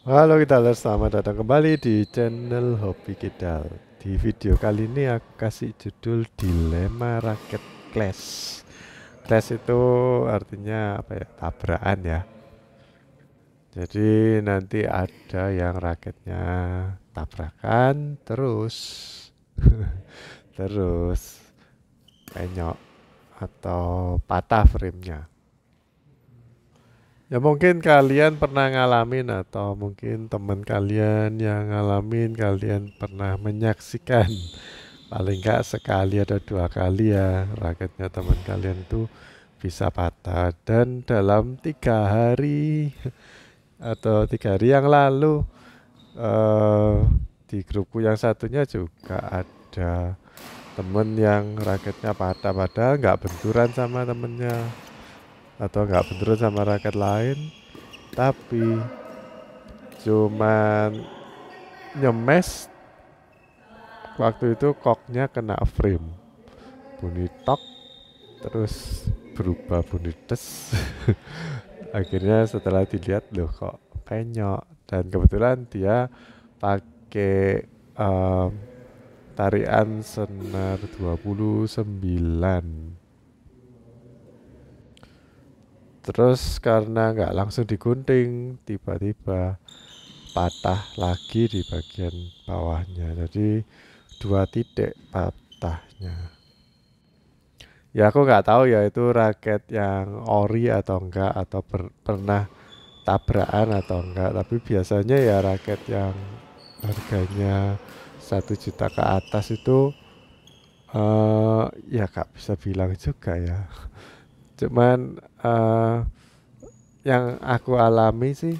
Halo Kidal, selamat datang kembali di channel Hobi Kidal. Di video kali ini aku kasih judul Dilema Raket Clash. Clash itu artinya apa ya? Tabrakan ya. Jadi nanti ada yang raketnya tabrakan terus terus penyok atau patah frame-nya. Ya mungkin kalian pernah ngalamin atau mungkin teman kalian yang ngalamin, kalian pernah menyaksikan paling nggak sekali atau dua kali ya raketnya teman kalian itu bisa patah. Dan dalam 3 hari atau 3 hari yang lalu eh, di grupku yang satunya juga ada temen yang raketnya patah, padahal nggak benturan sama temennya atau nggak benturan sama raket lain, tapi cuman nyemes waktu itu koknya kena frame, bunyi tok terus berubah bunyi des. Akhirnya setelah dilihat loh kok penyok, dan kebetulan dia pakai em, tarian senar 29. Terus karena nggak langsung digunting, tiba-tiba patah lagi di bagian bawahnya. Jadi 2 titik patahnya. Ya aku nggak tahu ya itu raket yang ori atau enggak, atau pernah tabrakan atau enggak. Tapi biasanya ya raket yang harganya 1 juta ke atas itu ya nggak bisa bilang juga ya. Cuman yang aku alami sih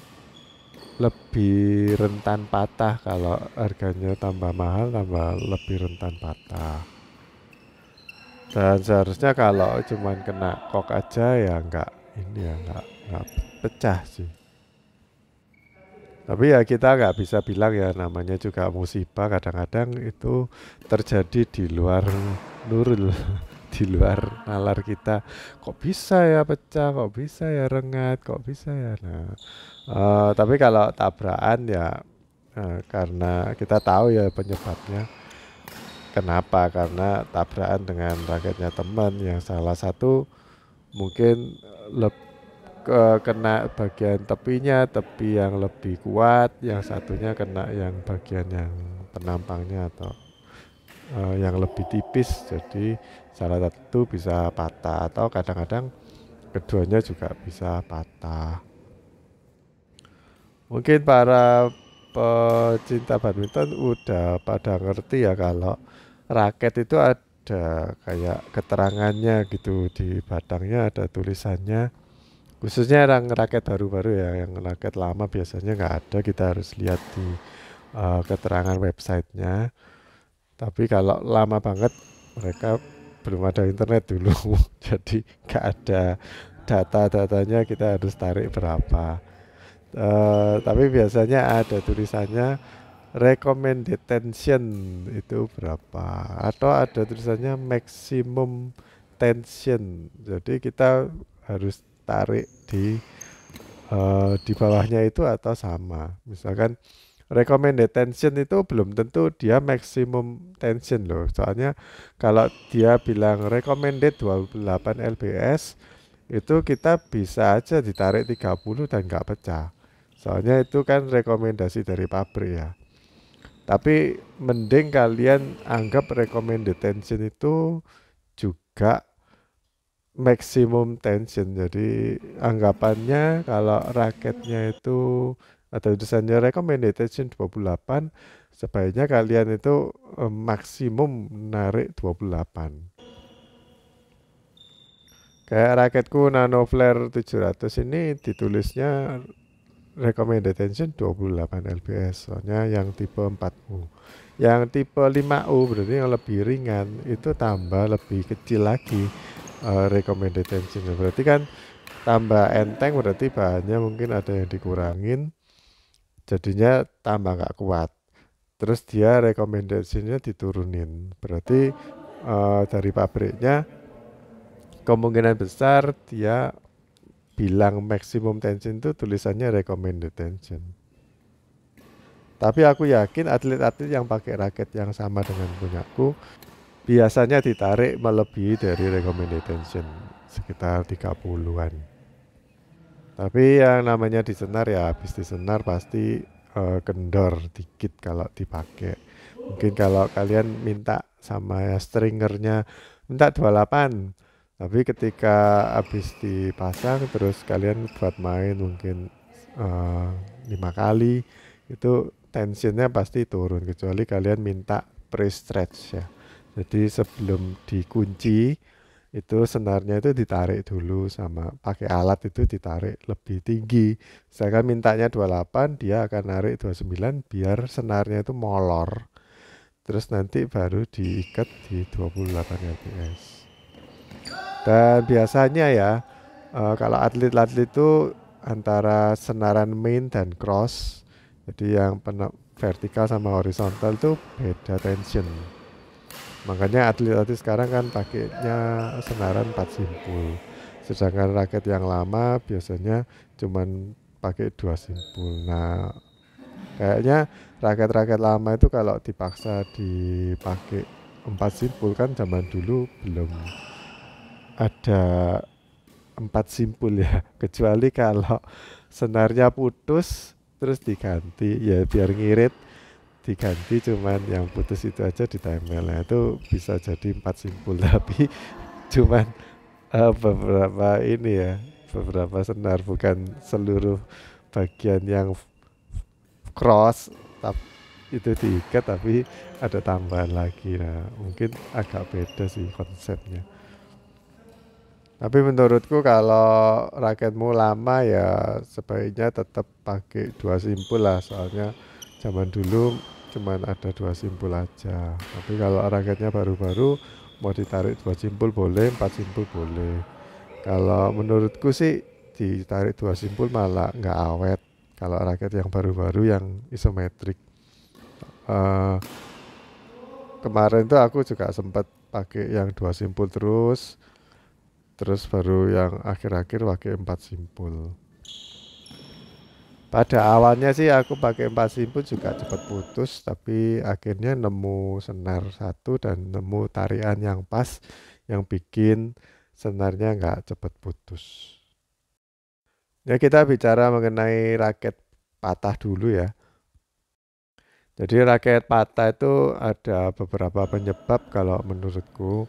lebih rentan patah. Kalau harganya tambah mahal, tambah lebih rentan patah. Dan seharusnya kalau cuman kena kok aja ya nggak ini ya nggak pecah sih. Tapi ya kita nggak bisa bilang ya, namanya juga musibah, kadang-kadang itu terjadi di luar nurul, di luar nalar kita. Kok bisa ya pecah, kok bisa ya rengat, kok bisa ya. Nah, tapi kalau tabrakan ya karena kita tahu ya penyebabnya. Kenapa? Karena tabrakan dengan raketnya teman yang salah satu mungkin kena bagian tepinya, tepi yang lebih kuat, yang satunya kena yang bagian yang penampangnya atau yang lebih tipis. Jadi salah satu bisa patah atau kadang-kadang keduanya juga bisa patah. Mungkin para pecinta badminton udah pada ngerti ya kalau raket itu ada kayak keterangannya gitu, di batangnya ada tulisannya. Khususnya yang raket baru-baru ya, yang raket lama biasanya nggak ada, kita harus lihat di keterangan websitenya. Tapi kalau lama banget mereka belum ada internet dulu, jadi nggak ada data-datanya, kita harus tarik berapa. Tapi biasanya ada tulisannya recommended tension itu berapa, atau ada tulisannya maximum tension. Jadi kita harus tarik di bawahnya itu atau sama. Misalkan recommended tension itu belum tentu dia maximum tension loh. Soalnya kalau dia bilang recommended 28 lbs, itu kita bisa aja ditarik 30 dan nggak pecah. Soalnya itu kan rekomendasi dari pabrik ya. Tapi mending kalian anggap recommended tension itu juga maximum tension. Jadi anggapannya kalau raketnya itu atau tulisannya recommended tension 28, sebaiknya kalian itu maksimum narik 28. Kayak raketku Nano Flare 700 ini ditulisnya recommended tension 28 lbs, soalnya yang tipe 4U. Yang tipe 5U berarti yang lebih ringan itu tambah lebih kecil lagi recommended tension. Berarti kan tambah enteng, berarti bahannya mungkin ada yang dikurangin, jadinya tambah nggak kuat. Terus dia rekomendasinya diturunin. Berarti dari pabriknya kemungkinan besar dia bilang maximum tension itu tulisannya recommended tension. Tapi aku yakin atlet-atlet yang pakai raket yang sama dengan punyaku biasanya ditarik melebihi dari recommended tension sekitar 30-an. Tapi yang namanya di senar ya habis di senar pasti kendor dikit kalau dipakai. Mungkin kalau kalian minta sama ya stringernya minta 28. Tapi ketika habis dipasang terus kalian buat main mungkin 5 kali itu tensionnya pasti turun kecuali kalian minta pre-stretch ya. Jadi sebelum dikunci itu senarnya itu ditarik dulu sama pakai alat itu ditarik lebih tinggi. Saya kan mintanya 28, dia akan narik 29 biar senarnya itu molor. Terus nanti baru diikat di 28 fps. Dan biasanya ya kalau atlet-atlet itu antara senaran main dan cross. Jadi yang vertikal sama horizontal itu beda tension. Makanya atlet-atlet sekarang kan pakainya senaran 4 simpul. Sedangkan raket yang lama biasanya cuman pakai 2 simpul. Nah, kayaknya raket-raket lama itu kalau dipaksa dipakai 4 simpul kan zaman dulu belum ada 4 simpul ya. Kecuali kalau senarnya putus terus diganti ya biar ngirit diganti cuman yang putus itu aja ditempel. Nah itu bisa jadi 4 simpul tapi cuman beberapa ini ya beberapa senar bukan seluruh bagian yang cross itu diikat tapi ada tambahan lagi. Nah mungkin agak beda sih konsepnya. Tapi menurutku kalau raketmu lama ya sebaiknya tetap pakai 2 simpul lah soalnya zaman dulu cuman ada 2 simpul aja. Tapi kalau raketnya baru-baru mau ditarik 2 simpul boleh, 4 simpul boleh. Kalau menurutku sih ditarik 2 simpul malah nggak awet. Kalau raket yang baru-baru yang isometrik. Uh, Kemarin tuh aku juga sempat pakai yang 2 simpul terus baru yang akhir-akhir pakai 4 simpul. Pada awalnya sih aku pakai 4 simpul juga cepat putus, tapi akhirnya nemu senar satu dan nemu tarian yang pas yang bikin senarnya nggak cepat putus. Ya kita bicara mengenai raket patah dulu ya. Jadi raket patah itu ada beberapa penyebab kalau menurutku.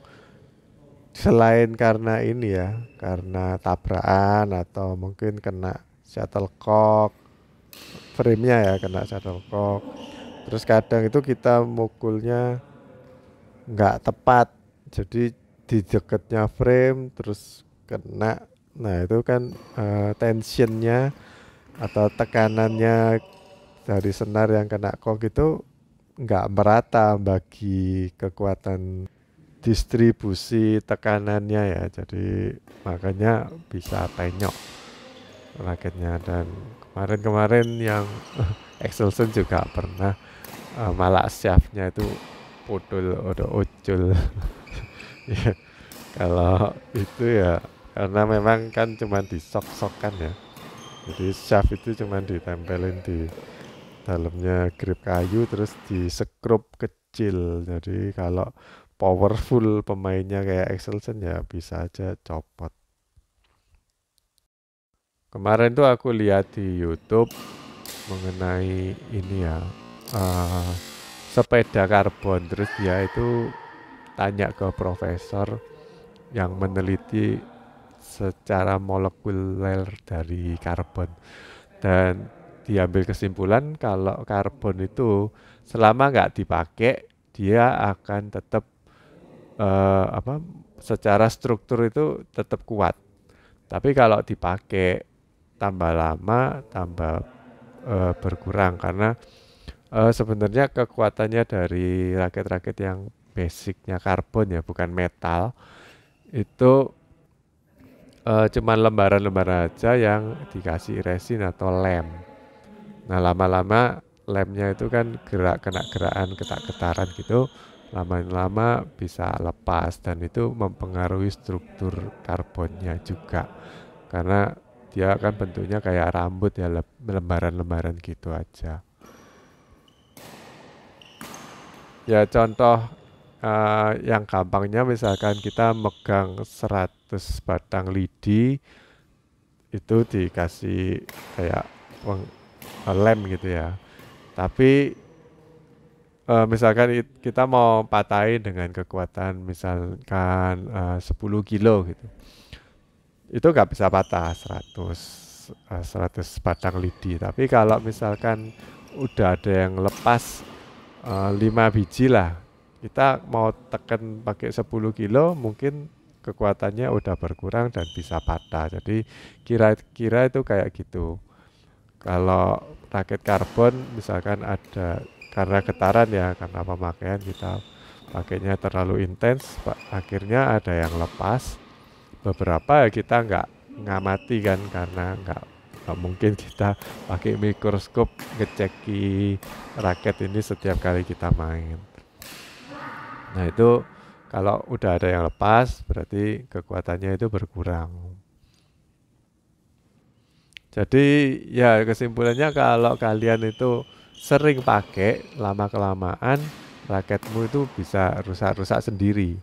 Selain karena ini ya, karena tabrakan atau mungkin kena shuttlecock, frame-nya ya kena shuttlecock. Terus kadang itu kita mukulnya nggak tepat, jadi di dekatnya frame terus kena. Nah itu kan tensionnya atau tekanannya dari senar yang kena kok itu nggak merata bagi kekuatan distribusi tekanannya ya, jadi makanya bisa penyok raketnya. Dan kemarin-kemarin yang Excelson juga pernah malah shaftnya itu pudul udah ucul. Ya, kalau itu ya karena memang kan cuma disok-sokan ya, jadi shaft itu cuma ditempelin di dalamnya grip kayu terus di sekrup kecil, jadi kalau powerful pemainnya kayak Excelson ya bisa aja copot. Kemarin tuh aku lihat di YouTube mengenai ini ya uh, sepeda karbon, terus dia itu tanya ke profesor yang meneliti secara molekuler dari karbon dan diambil kesimpulan kalau karbon itu selama nggak dipakai dia akan tetap secara struktur itu tetap kuat. Tapi kalau dipakai tambah lama tambah berkurang karena sebenarnya kekuatannya dari rakit-rakit yang basicnya karbon ya bukan metal itu cuman lembaran-lembaran aja yang dikasih resin atau lem. Nah lama-lama lemnya itu kan kena gerakan ketak-ketaran gitu, lama-lama bisa lepas dan itu mempengaruhi struktur karbonnya juga karena dia kan bentuknya kayak rambut ya, lembaran-lembaran gitu aja. Ya contoh yang gampangnya misalkan kita megang 100 batang lidi itu dikasih kayak lem gitu ya. Tapi misalkan kita mau patahin dengan kekuatan misalkan 10 kilo gitu. Itu nggak bisa patah 100 batang lidi. Tapi kalau misalkan udah ada yang lepas 5 biji lah, kita mau tekan pakai 10 kilo mungkin kekuatannya udah berkurang dan bisa patah. Jadi kira-kira itu kayak gitu. Kalau raket karbon misalkan ada karena getaran ya, karena pemakaian kita pakainya terlalu intens, akhirnya ada yang lepas. Beberapa ya kita nggak ngamati kan, karena nggak mungkin kita pakai mikroskop ngeceki raket ini setiap kali kita main. Nah itu kalau udah ada yang lepas berarti kekuatannya itu berkurang. Jadi ya kesimpulannya kalau kalian itu sering pakai lama kelamaan raketmu itu bisa rusak-rusak sendiri.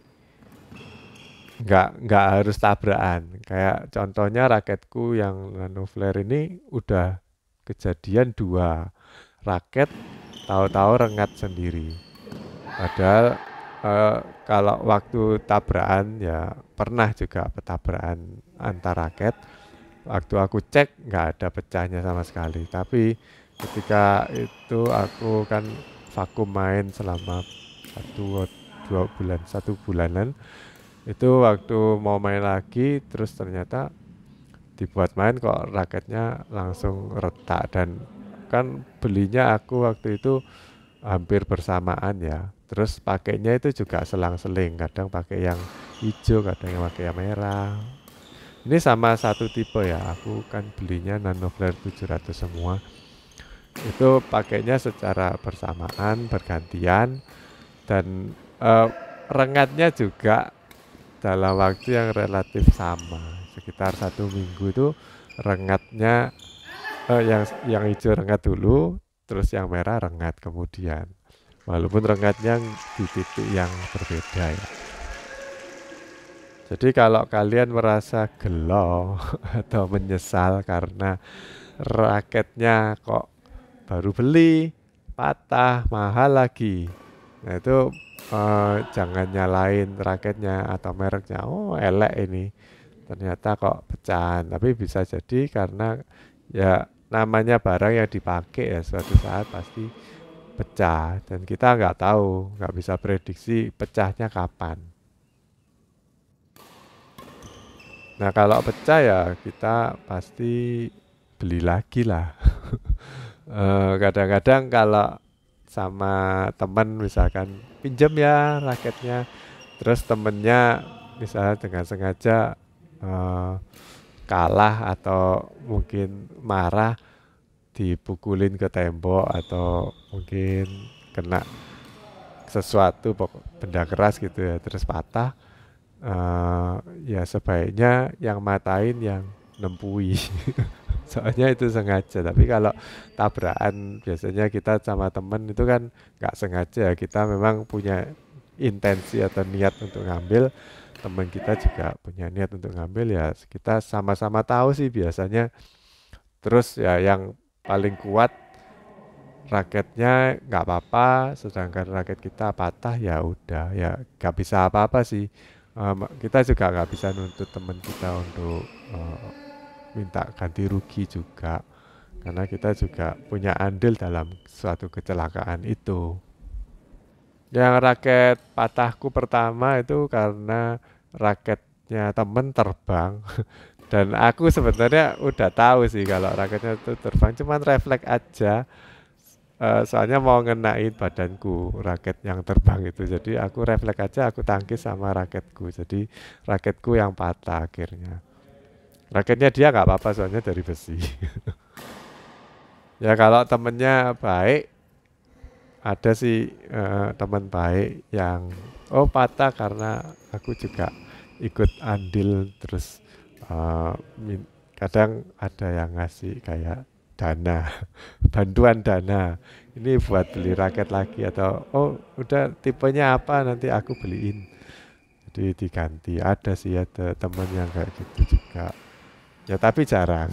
Nggak harus tabrakan. Kayak contohnya raketku yang nano flare ini udah kejadian 2 raket tahu-tahu rengat sendiri. Padahal kalau waktu tabrakan ya pernah juga tabrakan antar raket. Waktu aku cek nggak ada pecahnya sama sekali. Tapi ketika itu aku kan vakum main selama 1 bulanan. Itu waktu mau main lagi terus ternyata dibuat main kok raketnya langsung retak. Dan kan belinya aku waktu itu hampir bersamaan ya. Terus pakainya itu juga selang-seling, kadang pakai yang hijau, kadang yang pakai yang merah. Ini sama satu tipe ya, aku kan belinya Nano Flare 700 semua. Itu pakainya secara bersamaan, bergantian, dan rengatnya juga dalam waktu yang relatif sama, sekitar 1 minggu itu rengatnya yang hijau rengat dulu, terus yang merah rengat kemudian. Walaupun rengatnya di titik yang berbeda ya. Jadi kalau kalian merasa gelo atau menyesal karena raketnya kok baru beli, patah, mahal lagi. Nah itu jangan nyalain raketnya atau mereknya. Oh elek ini, ternyata kok pecahan. Tapi bisa jadi karena ya namanya barang yang dipakai ya suatu saat pasti pecah. Dan kita nggak tahu, nggak bisa prediksi pecahnya kapan. Nah kalau pecah ya kita pasti beli lagi lah. Kadang-kadang kalau sama teman misalkan pinjam ya raketnya, terus temennya misalnya dengan sengaja kalah atau mungkin marah, dipukulin ke tembok atau mungkin kena sesuatu benda keras gitu ya, terus patah, ya sebaiknya yang matain yang nempui. Soalnya itu sengaja. Tapi kalau tabrakan biasanya kita sama temen itu kan nggak sengaja, kita memang punya intensi atau niat untuk ngambil, teman kita juga punya niat untuk ngambil, ya kita sama-sama tahu sih biasanya. Terus ya yang paling kuat raketnya nggak apa-apa, sedangkan raket kita patah ya udah ya nggak bisa apa-apa sih. Kita juga nggak bisa nuntut teman kita untuk minta ganti rugi juga, karena kita juga punya andil dalam suatu kecelakaan itu. Yang raket patahku pertama itu karena raketnya temen terbang. Dan aku sebenarnya udah tahu sih kalau raketnya itu terbang, cuman refleks aja. Soalnya mau ngenain badanku raket yang terbang itu, jadi aku refleks aja, aku tangkis sama raketku, jadi raketku yang patah akhirnya. Raketnya dia nggak apa-apa soalnya dari besi. Ya kalau temennya baik, ada sih teman baik yang patah karena aku juga ikut andil, terus kadang ada yang ngasih kayak dana, bantuan dana. Ini buat beli raket lagi atau oh udah tipenya apa nanti aku beliin. Jadi diganti. Ada sih ada teman yang kayak gitu juga. Ya tapi jarang.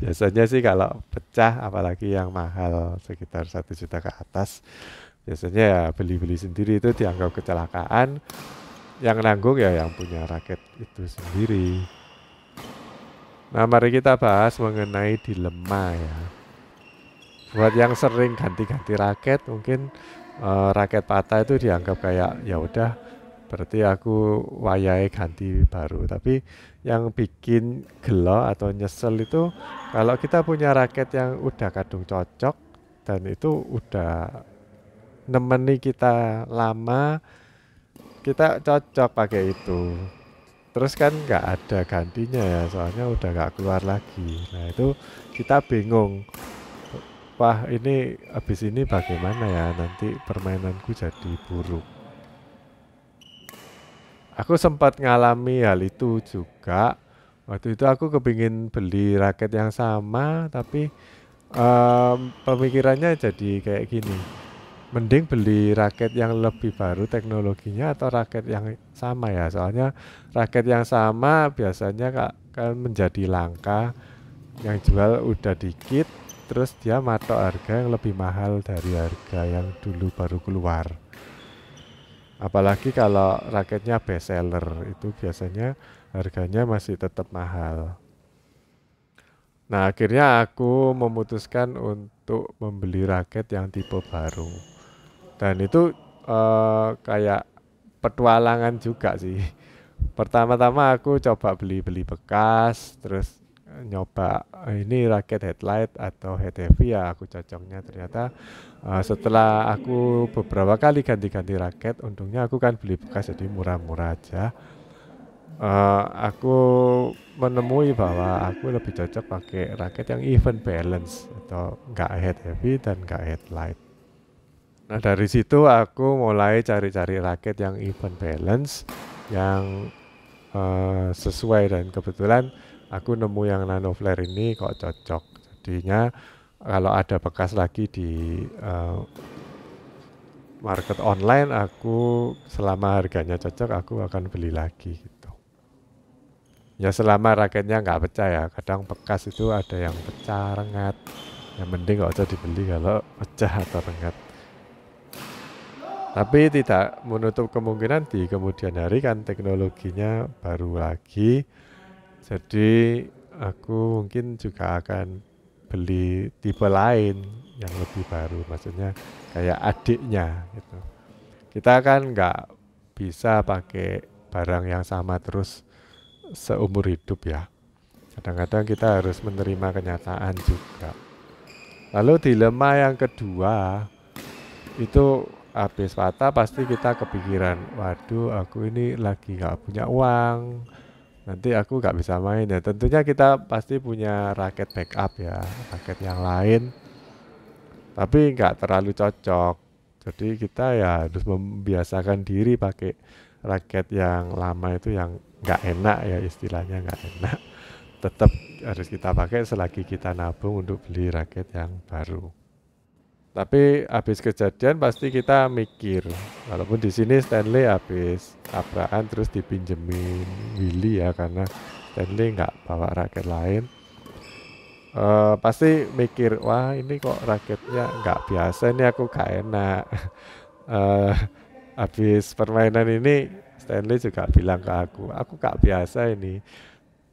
Biasanya sih kalau pecah apalagi yang mahal sekitar 1 juta ke atas, biasanya ya beli-beli sendiri itu dianggap kecelakaan. Yang nanggung ya yang punya raket itu sendiri. Nah, mari kita bahas mengenai dilema ya. Buat yang sering ganti-ganti raket, mungkin raket patah itu dianggap kayak ya udah, berarti aku wayahe ganti baru. Tapi yang bikin gelo atau nyesel itu kalau kita punya raket yang udah kadung cocok dan itu udah nemeni kita lama, kita cocok pakai itu. Terus kan nggak ada gantinya ya, soalnya udah nggak keluar lagi. Nah itu kita bingung. Wah ini habis ini bagaimana ya nanti permainanku jadi buruk. Aku sempat ngalami hal itu juga. Waktu itu aku kepingin beli raket yang sama, tapi pemikirannya jadi kayak gini. Mending beli raket yang lebih baru teknologinya atau raket yang sama ya. Soalnya raket yang sama biasanya kan menjadi langka, yang jual udah dikit, terus dia matok harga yang lebih mahal dari harga yang dulu baru keluar. Apalagi kalau raketnya best seller itu biasanya harganya masih tetap mahal. Nah akhirnya aku memutuskan untuk membeli raket yang tipe baru. Dan itu kayak petualangan juga sih. Pertama-tama aku coba beli-beli bekas, terus nyoba ini raket headlight atau head heavy ya aku cocoknya. Ternyata setelah aku beberapa kali ganti-ganti raket, untungnya aku kan beli bekas jadi murah-murah aja. Aku menemui bahwa aku lebih cocok pakai raket yang even balance atau nggak head heavy dan nggak headlight. Nah dari situ aku mulai cari-cari raket yang even balance, yang sesuai, dan kebetulan aku nemu yang Nano Flare ini kok cocok. Jadinya kalau ada bekas lagi di market online, aku selama harganya cocok aku akan beli lagi gitu. Ya selama raketnya nggak pecah ya. Kadang bekas itu ada yang pecah, rengat. Yang mending nggak usah dibeli kalau pecah atau rengat. Tapi tidak menutup kemungkinan di kemudian hari kan teknologinya baru lagi. Jadi aku mungkin juga akan beli tipe lain yang lebih baru. Maksudnya kayak adiknya gitu. Kita kan nggak bisa pakai barang yang sama terus seumur hidup ya. Kadang-kadang kita harus menerima kenyataan juga. Lalu dilema yang kedua itu habis patah pasti kita kepikiran, waduh aku ini lagi gak punya uang, nanti aku gak bisa main ya. Tentunya kita pasti punya raket backup ya, raket yang lain, tapi gak terlalu cocok. Jadi kita ya harus membiasakan diri pakai raket yang lama itu yang gak enak ya, istilahnya gak enak. Tetap harus kita pakai selagi kita nabung untuk beli raket yang baru. Tapi habis kejadian pasti kita mikir, walaupun di sini Stanley habis tabrakan terus dipinjemin Willy ya karena Stanley nggak bawa raket lain. Pasti mikir, wah ini kok raketnya nggak biasa, ini aku gak enak. Habis permainan ini Stanley juga bilang ke aku gak biasa ini,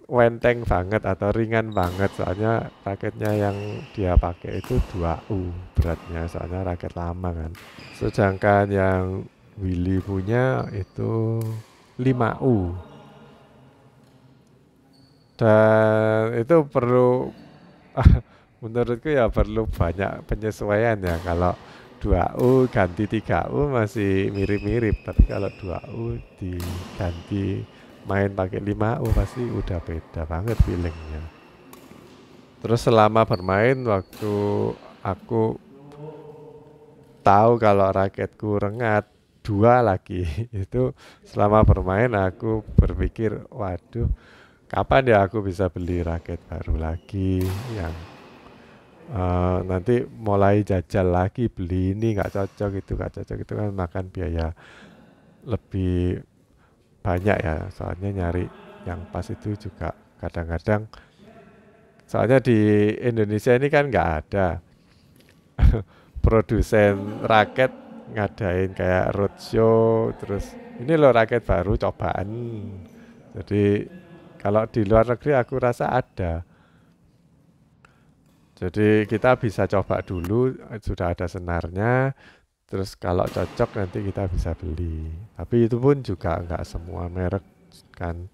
wenteng banget atau ringan banget, soalnya raketnya yang dia pakai itu 2U beratnya, soalnya raket lama kan. Sedangkan yang Willy punya itu 5U. Dan itu perlu menurutku ya perlu banyak penyesuaian ya. Kalau 2U ganti 3U masih mirip-mirip, tapi kalau 2U diganti main pakai 5U pasti udah beda banget feelingnya. Terus selama bermain, waktu aku tahu kalau raketku rengat 2 lagi itu selama bermain aku berpikir, waduh kapan ya aku bisa beli raket baru lagi yang nanti mulai jajal lagi, beli ini nggak cocok, itu nggak cocok, itu kan makan biaya lebih banyak ya, soalnya nyari yang pas itu juga kadang-kadang, soalnya di Indonesia ini kan nggak ada produsen raket ngadain kayak roadshow, terus ini loh raket baru cobaan. Jadi kalau di luar negeri aku rasa ada. Jadi kita bisa coba dulu, sudah ada senarnya, terus kalau cocok nanti kita bisa beli. Tapi itu pun juga nggak semua merek kan.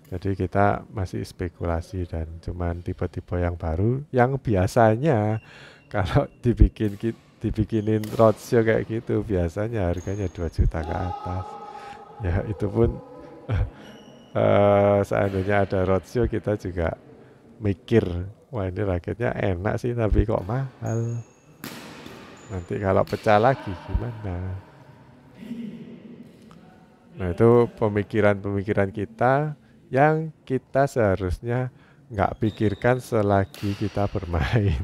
Jadi kita masih spekulasi dan cuman tipe-tipe yang baru yang biasanya kalau dibikinin roadshow kayak gitu biasanya harganya 2 juta ke atas. Ya itu pun seandainya ada roadshow kita juga mikir, wah ini raketnya enak sih tapi kok mahal. Nanti kalau pecah lagi gimana? Nah itu pemikiran-pemikiran kita yang kita seharusnya nggak pikirkan selagi kita bermain.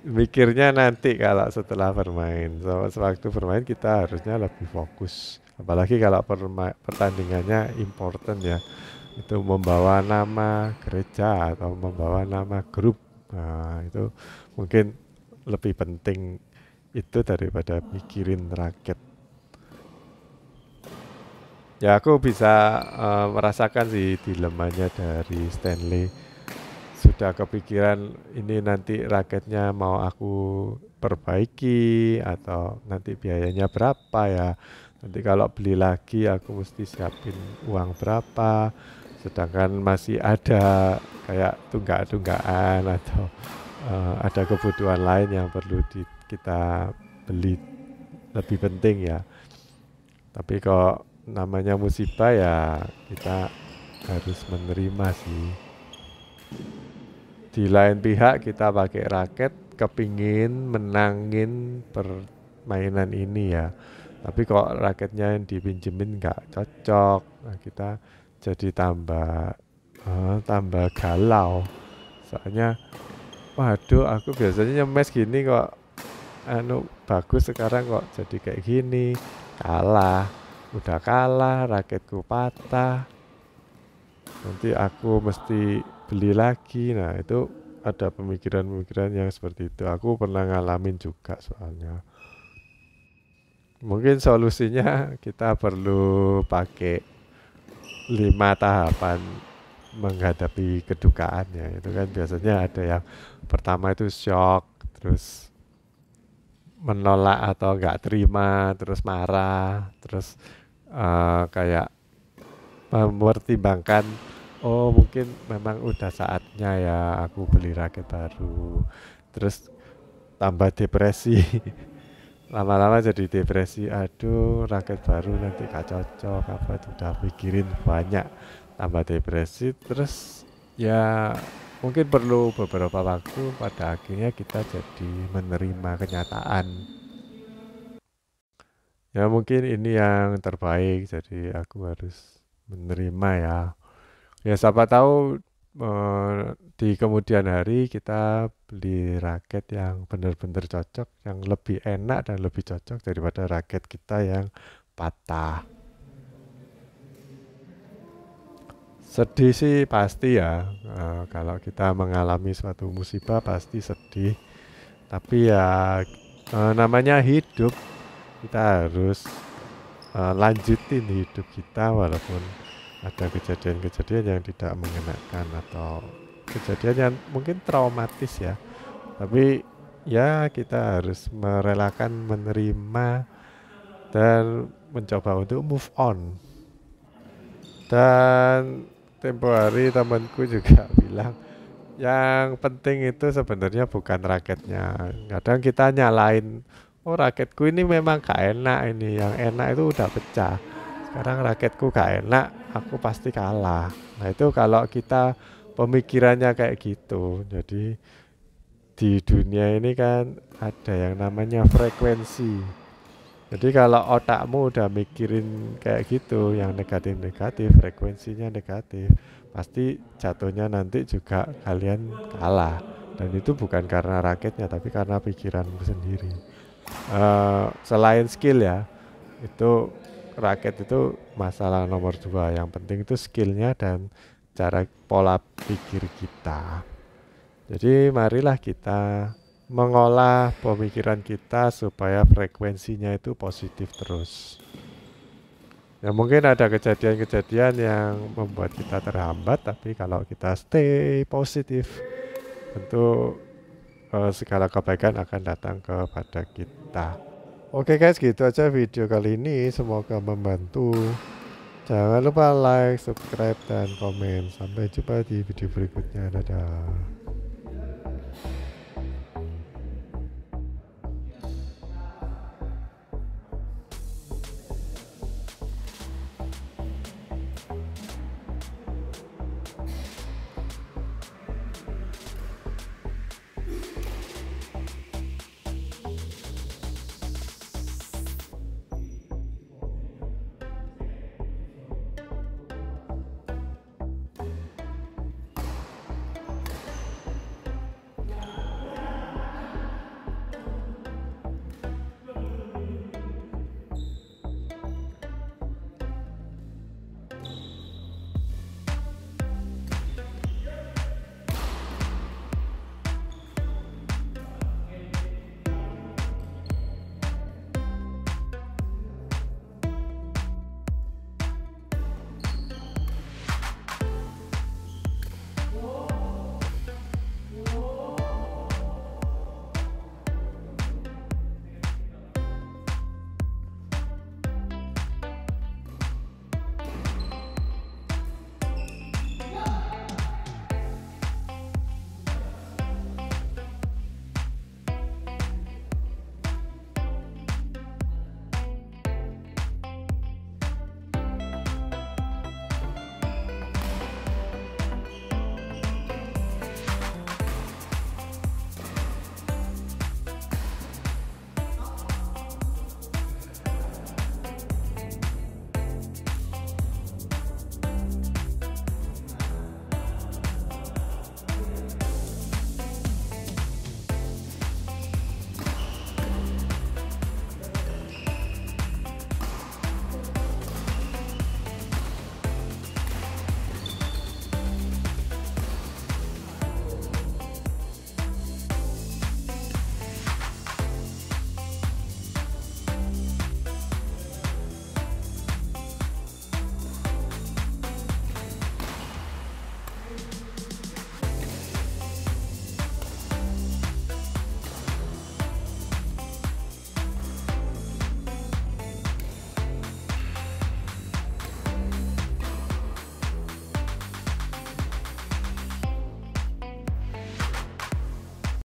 Mikirnya nanti kalau setelah bermain. Sewaktu bermain kita harusnya lebih fokus. Apalagi kalau pertandingannya important ya. Itu membawa nama gereja atau membawa nama grup. Nah, itu mungkin lebih penting itu daripada mikirin raket. Ya aku bisa merasakan sih dilemanya dari Stanley. Sudah kepikiran ini nanti raketnya mau aku perbaiki atau nanti biayanya berapa ya. Nanti kalau beli lagi aku mesti siapin uang berapa. Sedangkan masih ada kayak tunggak-tunggakan atau ada kebutuhan lain yang perlu kita beli lebih penting ya. Tapi kok namanya musibah ya kita harus menerima sih. Di lain pihak kita pakai raket kepingin menangin permainan ini ya. Tapi kok raketnya yang dipinjemin nggak cocok, nah kita jadi tambah galau. Soalnya, waduh aku biasanya nyemes gini kok bagus, sekarang kok jadi kayak gini. Kalah, udah kalah, raketku patah. Nanti aku mesti beli lagi. Nah itu ada pemikiran-pemikiran yang seperti itu. Aku pernah ngalamin juga soalnya. Mungkin solusinya kita perlu pakai 5 tahapan menghadapi kedukaannya. Itu kan biasanya ada yang pertama itu shock, terus menolak atau nggak terima, terus marah, terus kayak mempertimbangkan, oh mungkin memang udah saatnya ya aku beli raket baru. Terus tambah depresi. Lama-lama jadi depresi, aduh raket baru nanti gak cocok, apa udah pikirin banyak, tambah depresi. Terus ya mungkin perlu beberapa waktu, pada akhirnya kita jadi menerima kenyataan. Ya mungkin ini yang terbaik, jadi aku harus menerima ya. Ya siapa tahu di kemudian hari kita beli raket yang benar-benar cocok, yang lebih enak dan lebih cocok daripada raket kita yang patah. Sedih sih pasti ya, kalau kita mengalami suatu musibah pasti sedih. Tapi ya namanya hidup, kita harus lanjutin hidup kita walaupun ada kejadian-kejadian yang tidak mengenakan atau kejadian yang mungkin traumatis ya. Tapi ya kita harus merelakan menerima dan mencoba untuk move on. Dan tempo hari temanku juga bilang yang penting itu sebenarnya bukan raketnya. Kadang kita nyalain, oh raketku ini memang gak enak, ini yang enak itu udah pecah. Sekarang raketku gak enak, aku pasti kalah. Nah itu kalau kita pemikirannya kayak gitu. Jadi di dunia ini kan ada yang namanya frekuensi. Jadi kalau otakmu udah mikirin kayak gitu, yang negatif-negatif, frekuensinya negatif, pasti jatuhnya nanti juga kalian kalah. Dan itu bukan karena raketnya, tapi karena pikiranmu sendiri. Selain skill ya, itu raket itu masalah nomor 2. Yang penting itu skillnya dan cara pola pikir kita. Jadi marilah kita mengolah pemikiran kita supaya frekuensinya itu positif terus. Ya mungkin ada kejadian-kejadian yang membuat kita terhambat, tapi kalau kita stay positif, tentu segala kebaikan akan datang kepada kita. Oke guys, gitu aja video kali ini. Semoga membantu. Jangan lupa like, subscribe, dan komen. Sampai jumpa di video berikutnya. Dadah.